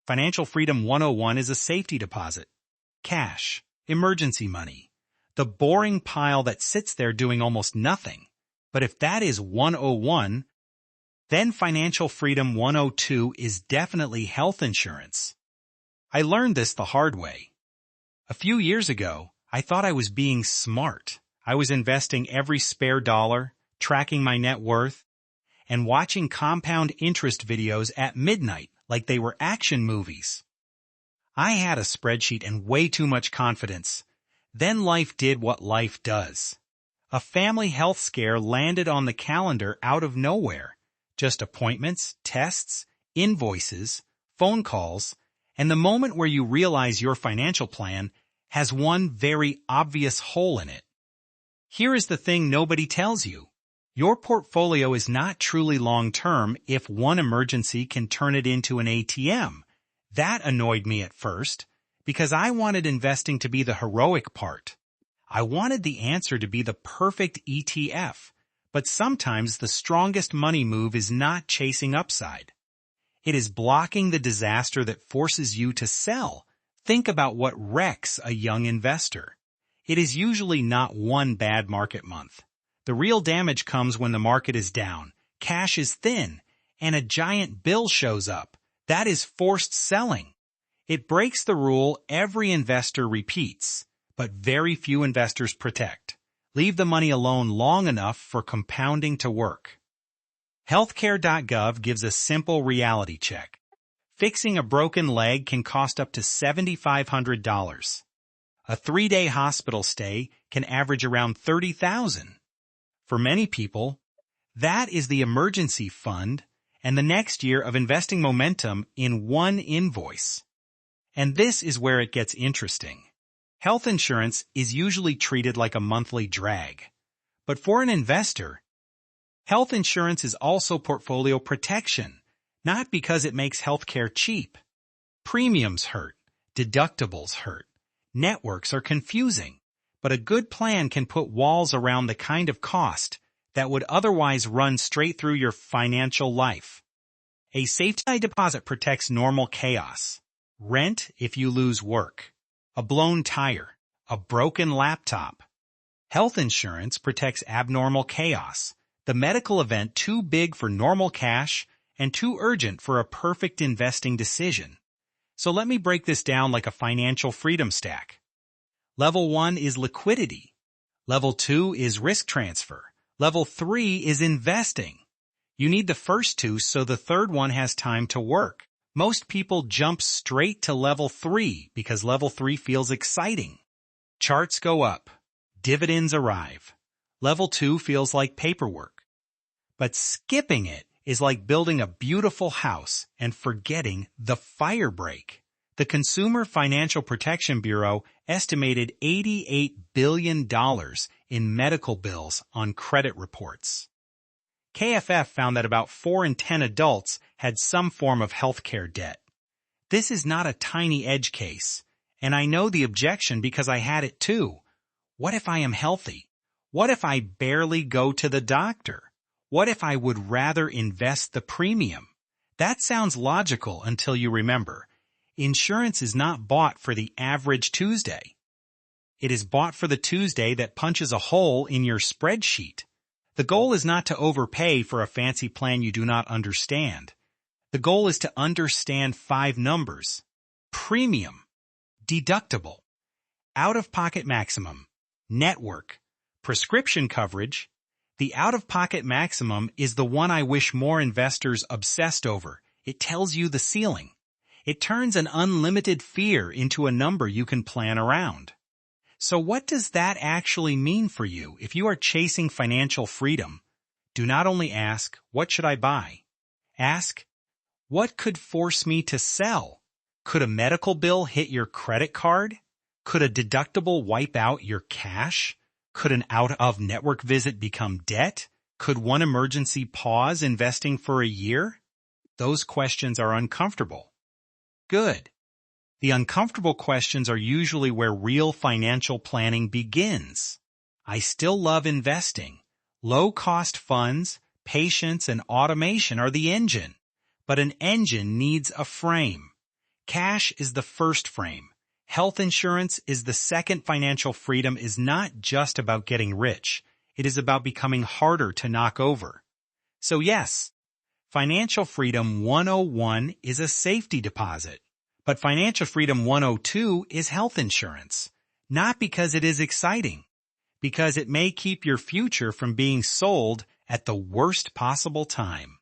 Financial Freedom 101 is a safety deposit. Cash, emergency money, the boring pile that sits there doing almost nothing. But if that is 101, then Financial Freedom 102 is definitely health insurance. I learned this the hard way. A few years ago, I thought I was being smart. I was investing every spare dollar, tracking my net worth, and watching compound interest videos at midnight like they were action movies. I had a spreadsheet and way too much confidence. Then life did what life does. A family health scare landed on the calendar out of nowhere. Just appointments, tests, invoices, phone calls, and the moment where you realize your financial plan has one very obvious hole in it. Here is the thing nobody tells you. Your portfolio is not truly long-term if one emergency can turn it into an ATM. That annoyed me at first, because I wanted investing to be the heroic part. I wanted the answer to be the perfect ETF, but sometimes the strongest money move is not chasing upside. It is blocking the disaster that forces you to sell. Think about what wrecks a young investor. It is usually not one bad market month. The real damage comes when the market is down, cash is thin, and a giant bill shows up. That is forced selling. It breaks the rule every investor repeats, but very few investors protect. Leave the money alone long enough for compounding to work. Healthcare.gov gives a simple reality check. Fixing a broken leg can cost up to $7,500. A 3-day hospital stay can average around $30,000. For many people, that is the emergency fund and the next year of investing momentum in one invoice. And this is where it gets interesting. Health insurance is usually treated like a monthly drag. But for an investor, health insurance is also portfolio protection, not because it makes healthcare cheap. Premiums hurt, deductibles hurt, networks are confusing. But a good plan can put walls around the kind of cost that would otherwise run straight through your financial life. A safety deposit protects normal chaos. Rent if you lose work. A blown tire. A broken laptop. Health insurance protects abnormal chaos. The medical event too big for normal cash and too urgent for a perfect investing decision. So let me break this down like a financial freedom stack. Level 1 is liquidity. Level 2 is risk transfer. Level 3 is investing. You need the first two so the third one has time to work. Most people jump straight to level 3 because level 3 feels exciting. Charts go up. Dividends arrive. Level 2 feels like paperwork. But skipping it is like building a beautiful house and forgetting the fire break. The Consumer Financial Protection Bureau estimated $88 billion in medical bills on credit reports. KFF found that about 4 in 10 adults had some form of healthcare debt. This is not a tiny edge case, and I know the objection because I had it too. What if I am healthy? What if I barely go to the doctor? What if I would rather invest the premium? That sounds logical until you remember. Insurance is not bought for the average Tuesday. It is bought for the Tuesday that punches a hole in your spreadsheet. The goal is not to overpay for a fancy plan you do not understand. The goal is to understand 5 numbers. Premium, deductible, out-of-pocket maximum, network, prescription coverage. The out-of-pocket maximum is the one I wish more investors obsessed over. It tells you the ceiling. It turns an unlimited fear into a number you can plan around. So what does that actually mean for you if you are chasing financial freedom? Do not only ask, what should I buy? Ask, what could force me to sell? Could a medical bill hit your credit card? Could a deductible wipe out your cash? Could an out-of-network visit become debt? Could one emergency pause investing for a year? Those questions are uncomfortable. Good. The uncomfortable questions are usually where real financial planning begins. I still love investing. Low-cost funds, patience, and automation are the engine. But an engine needs a frame. Cash is the first frame. Health insurance is the second. Financial freedom is not just about getting rich. It is about becoming harder to knock over. So yes, Financial Freedom 101 is a safety deposit. But Financial Freedom 102 is health insurance. Not because it is exciting, because it may keep your future from being sold at the worst possible time.